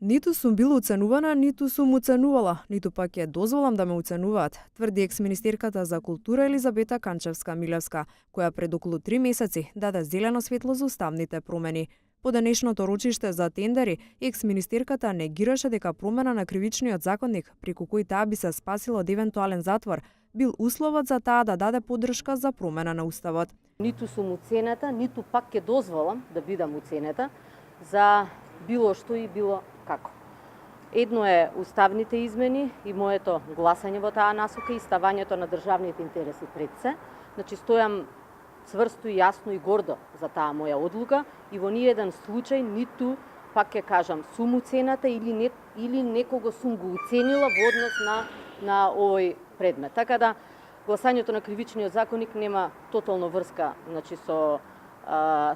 Ниту сум била уценувана, ниту сум уценувала, ниту пак ќе дозволам да ме уценуваат, тврди екс-министерката за култура Елизабета Канчевска-Милевска, која пред околу 3 месеци даде зелено светло за уставните промени. По денешното рочиште за тендери, екс-министерката негираше дека промена на кривичниот законник, преку кој таа би се спасила од евентуален затвор, бил условот за таа да даде поддршка за промена на уставот. Ниту сум уценета, ниту пак ќе дозволам да бидам уценета за било што и било како. Едно е уставните измени и моето гласање во таа насока и ставањето на државните интереси пред се. Значи стојам цврсто и јасно и гордо за таа моја одлука и во ниеден случај ниту пак ќе кажам сум уценета или некого сум го уценила во однос на овој предмет. Така да гласањето на кривичниот законник нема тотално врска со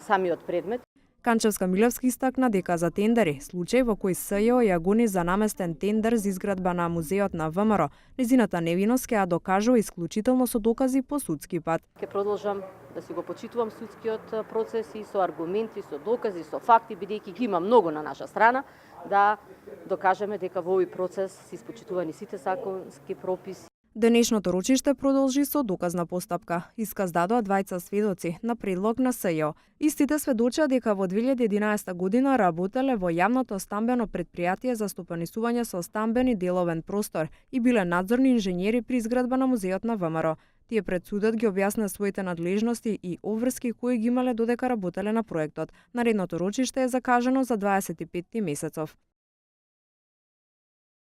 самиот предмет. Канчевска-Милевска истакна дека за тендери, случај во кој СЈО ја гони за наместен тендер за изградба на музеот на ВМРО, незината невиност ќе ја докажува исклучително со докази по судски пат. Ќе продолжам да си го почитувам судскиот процес и со аргументи, со докази, со факти, бидејќи ги има многу на наша страна, да докажеме дека во овој процес се испочитувани сите законски прописи. Денешното рочиште продолжи со доказна постапка. Исказ дадоа двајца сведоци на предлог на СЈО. Истите сведочаа дека во 2011 година работеле во јавното стамбено претпријатие за стопанисување со стамбени деловен простор и биле надзорни инженери при изградба на музеот на ВМРО. Тие пред судот ги објаснаа своите надлежности и обврски кои ги имале додека работеле на проектот. Наредното рочиште е закажано за 25 месецов.